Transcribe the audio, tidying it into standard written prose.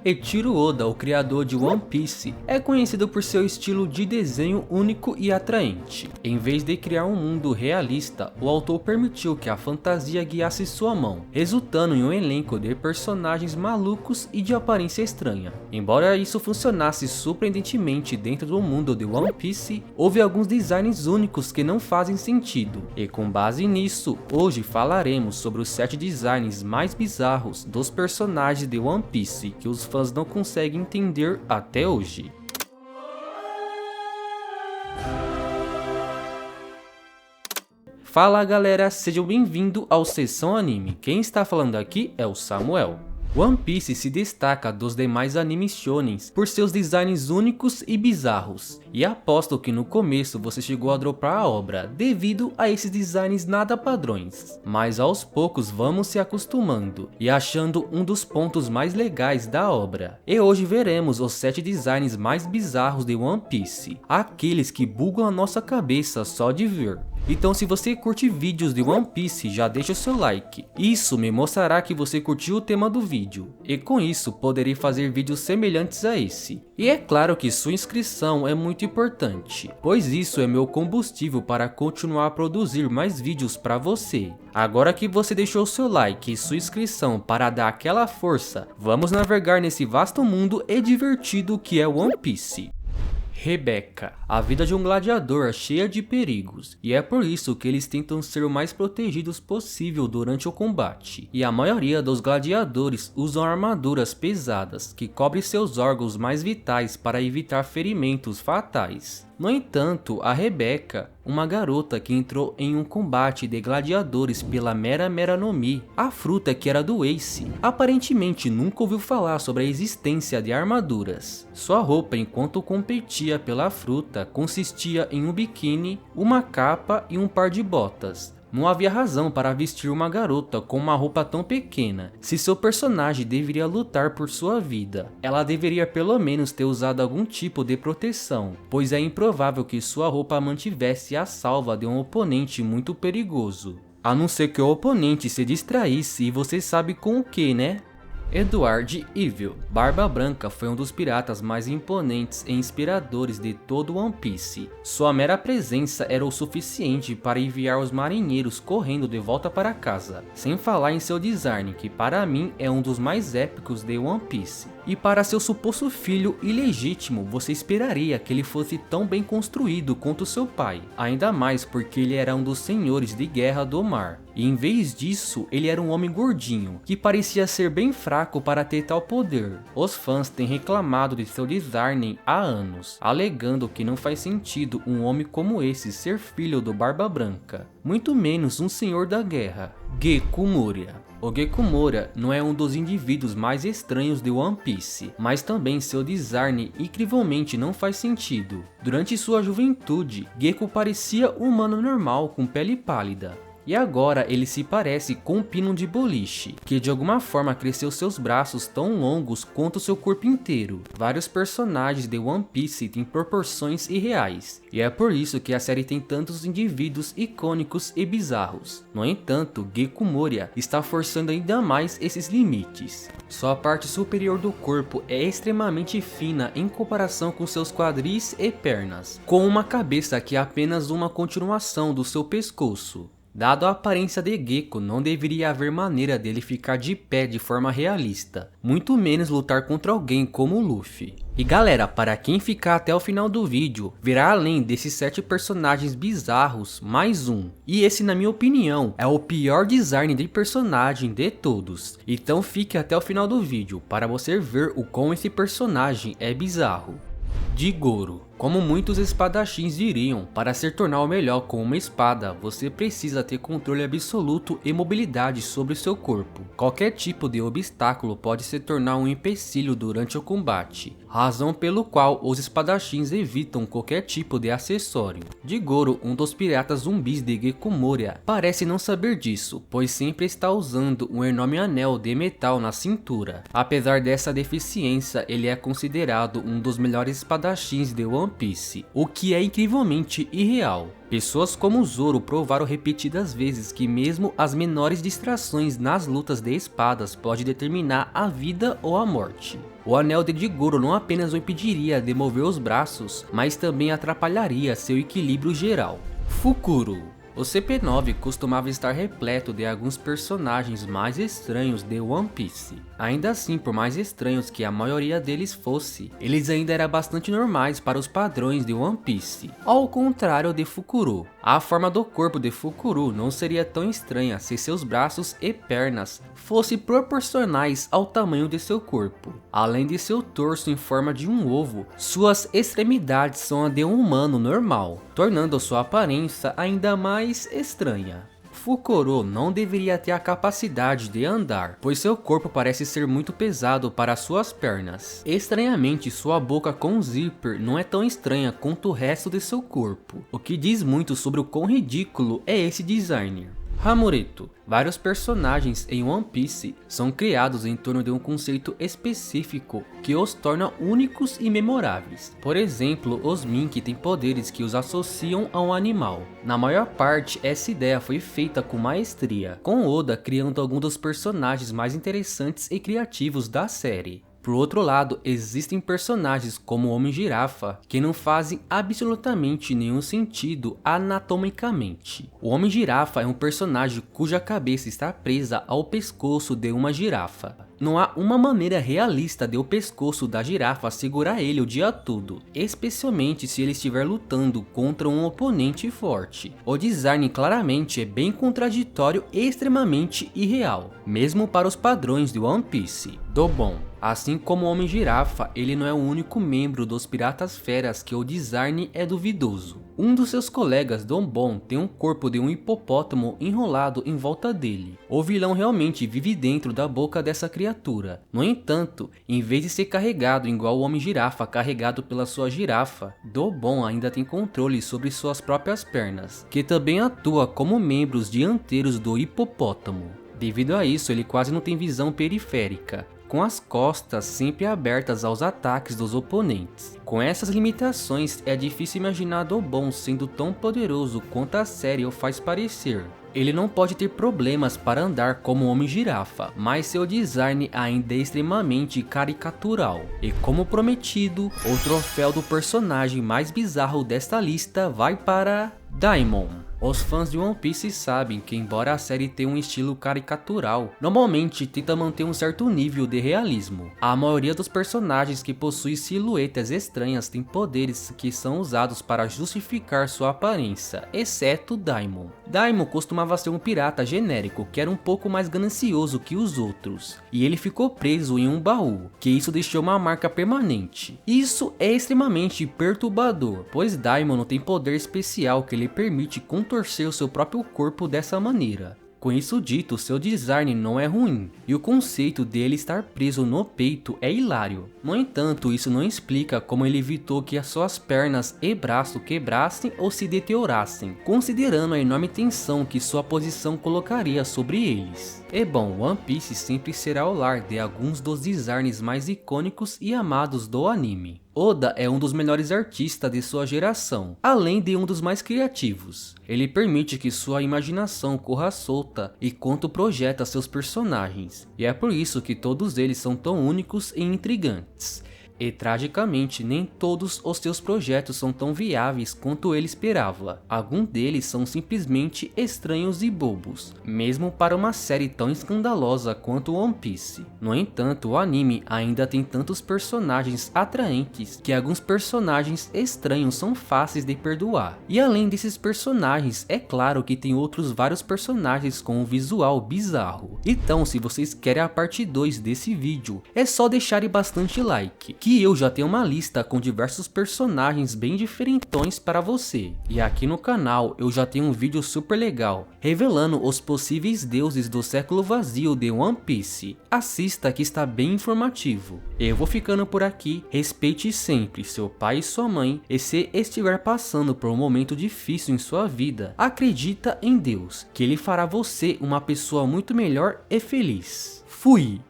Eiichiro Oda, o criador de One Piece, é conhecido por seu estilo de desenho único e atraente. Em vez de criar um mundo realista, o autor permitiu que a fantasia guiasse sua mão, resultando em um elenco de personagens malucos e de aparência estranha. Embora isso funcionasse surpreendentemente dentro do mundo de One Piece, houve alguns designs únicos que não fazem sentido, e com base nisso, hoje falaremos sobre os 7 designs mais bizarros dos personagens de One Piece que os fãs não conseguem entender até hoje. Fala galera, sejam bem-vindos ao Sessão Anime. Quem está falando aqui é o Samuel. One Piece se destaca dos demais animes shonens por seus designs únicos e bizarros, e aposto que no começo você chegou a dropar a obra devido a esses designs nada padrões, mas aos poucos vamos se acostumando e achando um dos pontos mais legais da obra. E hoje veremos os 7 designs mais bizarros de One Piece, aqueles que bugam a nossa cabeça só de ver. Então se você curte vídeos de One Piece, já deixa o seu like, isso me mostrará que você curtiu o tema do vídeo, e com isso poderei fazer vídeos semelhantes a esse. E é claro que sua inscrição é muito importante, pois isso é meu combustível para continuar a produzir mais vídeos para você. Agora que você deixou seu like e sua inscrição para dar aquela força, vamos navegar nesse vasto mundo e divertido que é One Piece. Rebecca. A vida de um gladiador é cheia de perigos, e é por isso que eles tentam ser o mais protegidos possível durante o combate. E a maioria dos gladiadores usam armaduras pesadas que cobrem seus órgãos mais vitais para evitar ferimentos fatais. No entanto, a Rebecca, uma garota que entrou em um combate de gladiadores pela Mera Mera no Mi, a fruta que era do Ace, aparentemente nunca ouviu falar sobre a existência de armaduras. Sua roupa enquanto competia pela fruta consistia em um biquíni, uma capa e um par de botas. Não havia razão para vestir uma garota com uma roupa tão pequena, se seu personagem deveria lutar por sua vida. Ela deveria pelo menos ter usado algum tipo de proteção, pois é improvável que sua roupa a mantivesse a salva de um oponente muito perigoso. A não ser que o oponente se distraísse, e você sabe com o que, né? Edward Evil. Barba Branca foi um dos piratas mais imponentes e inspiradores de todo One Piece. Sua mera presença era o suficiente para enviar os marinheiros correndo de volta para casa, sem falar em seu design, que para mim é um dos mais épicos de One Piece. E para seu suposto filho ilegítimo, você esperaria que ele fosse tão bem construído quanto seu pai, ainda mais porque ele era um dos senhores de guerra do mar. E em vez disso, ele era um homem gordinho, que parecia ser bem fraco para ter tal poder. Os fãs têm reclamado de seu design há anos, alegando que não faz sentido um homem como esse ser filho do Barba Branca, muito menos um senhor da guerra. Gekko Moria. O Gekko Moria não é um dos indivíduos mais estranhos de One Piece, mas também seu design incrivelmente não faz sentido. Durante sua juventude, Gekko parecia um humano normal com pele pálida. E agora ele se parece com um pino de boliche, que de alguma forma cresceu seus braços tão longos quanto seu corpo inteiro. Vários personagens de One Piece têm proporções irreais, e é por isso que a série tem tantos indivíduos icônicos e bizarros. No entanto, Gekko Moria está forçando ainda mais esses limites. Sua parte superior do corpo é extremamente fina em comparação com seus quadris e pernas, com uma cabeça que é apenas uma continuação do seu pescoço. Dado a aparência de Gekko, não deveria haver maneira dele ficar de pé de forma realista, muito menos lutar contra alguém como o Luffy. E galera, para quem ficar até o final do vídeo, verá além desses 7 personagens bizarros, mais um. E esse, na minha opinião, é o pior design de personagem de todos. Então fique até o final do vídeo, para você ver o quão esse personagem é bizarro. Goro. Como muitos espadachins diriam, para se tornar o melhor com uma espada, você precisa ter controle absoluto e mobilidade sobre seu corpo. Qualquer tipo de obstáculo pode se tornar um empecilho durante o combate, razão pelo qual os espadachins evitam qualquer tipo de acessório. Goro, um dos piratas zumbis de Gekko Moria, parece não saber disso, pois sempre está usando um enorme anel de metal na cintura. Apesar dessa deficiência, ele é considerado um dos melhores espadachins de One Piece, o que é incrivelmente irreal. Pessoas como Zoro provaram repetidas vezes que mesmo as menores distrações nas lutas de espadas pode determinar a vida ou a morte. O anel de Goro não apenas o impediria de mover os braços, mas também atrapalharia seu equilíbrio geral. Fukuro. O CP9 costumava estar repleto de alguns personagens mais estranhos de One Piece. Ainda assim, por mais estranhos que a maioria deles fosse, eles ainda eram bastante normais para os padrões de One Piece. Ao contrário de Fukuro, a forma do corpo de Fukuro não seria tão estranha se seus braços e pernas fossem proporcionais ao tamanho de seu corpo. Além de seu torso em forma de um ovo, suas extremidades são a de um humano normal, tornando sua aparência ainda mais estranha. Fukuro não deveria ter a capacidade de andar, pois seu corpo parece ser muito pesado para suas pernas. Estranhamente, sua boca com zíper não é tão estranha quanto o resto de seu corpo, o que diz muito sobre o quão ridículo é esse designer. Hamureto. Vários personagens em One Piece são criados em torno de um conceito específico que os torna únicos e memoráveis. Por exemplo, os Mink têm poderes que os associam a um animal. Na maior parte, essa ideia foi feita com maestria, com Oda criando alguns dos personagens mais interessantes e criativos da série. Por outro lado, existem personagens como o Homem-Girafa que não fazem absolutamente nenhum sentido anatomicamente. O Homem-Girafa é um personagem cuja cabeça está presa ao pescoço de uma girafa. Não há uma maneira realista de o pescoço da girafa segurar ele o dia todo, especialmente se ele estiver lutando contra um oponente forte. O design claramente é bem contraditório e extremamente irreal, mesmo para os padrões de One Piece. Dobon. Assim como o Homem-Girafa, ele não é o único membro dos Piratas Feras que o design é duvidoso. Um dos seus colegas, Dobon, tem um corpo de um hipopótamo enrolado em volta dele. O vilão realmente vive dentro da boca dessa criatura. No entanto, em vez de ser carregado igual o Homem-Girafa carregado pela sua girafa, Dobon ainda tem controle sobre suas próprias pernas, que também atua como membros dianteiros do hipopótamo. Devido a isso, ele quase não tem visão periférica, com as costas sempre abertas aos ataques dos oponentes. Com essas limitações, é difícil imaginar Dobon sendo tão poderoso quanto a série o faz parecer. Ele não pode ter problemas para andar como o Homem-Girafa, mas seu design ainda é extremamente caricatural. E como prometido, o troféu do personagem mais bizarro desta lista vai para Daimon. Os fãs de One Piece sabem que, embora a série tenha um estilo caricatural, normalmente tenta manter um certo nível de realismo. A maioria dos personagens que possuem silhuetas estranhas tem poderes que são usados para justificar sua aparência, exceto Daimon. Daimon costumava ser um pirata genérico que era um pouco mais ganancioso que os outros, e ele ficou preso em um baú, que isso deixou uma marca permanente. Isso é extremamente perturbador, pois Daimon não tem poder especial que lhe permite contorcer o seu próprio corpo dessa maneira. Com isso dito, seu design não é ruim, e o conceito dele estar preso no peito é hilário. No entanto, isso não explica como ele evitou que as suas pernas e braço quebrassem ou se deteriorassem, considerando a enorme tensão que sua posição colocaria sobre eles. E bom, One Piece sempre será o lar de alguns dos designs mais icônicos e amados do anime. Oda é um dos melhores artistas de sua geração, além de um dos mais criativos. Ele permite que sua imaginação corra solta enquanto projeta seus personagens, e é por isso que todos eles são tão únicos e intrigantes. E tragicamente, nem todos os seus projetos são tão viáveis quanto ele esperava. Alguns deles são simplesmente estranhos e bobos, mesmo para uma série tão escandalosa quanto One Piece. No entanto, o anime ainda tem tantos personagens atraentes que alguns personagens estranhos são fáceis de perdoar. E além desses personagens, é claro que tem outros vários personagens com um visual bizarro. Então, se vocês querem a parte 2 desse vídeo, é só deixarem bastante like, que eu já tenho uma lista com diversos personagens bem diferentões para você. E aqui no canal eu já tenho um vídeo super legal, revelando os possíveis deuses do século vazio de One Piece. Assista que está bem informativo. Eu vou ficando por aqui, respeite sempre seu pai e sua mãe, e se estiver passando por um momento difícil em sua vida, acredita em Deus, que ele fará você uma pessoa muito melhor e feliz. Fui!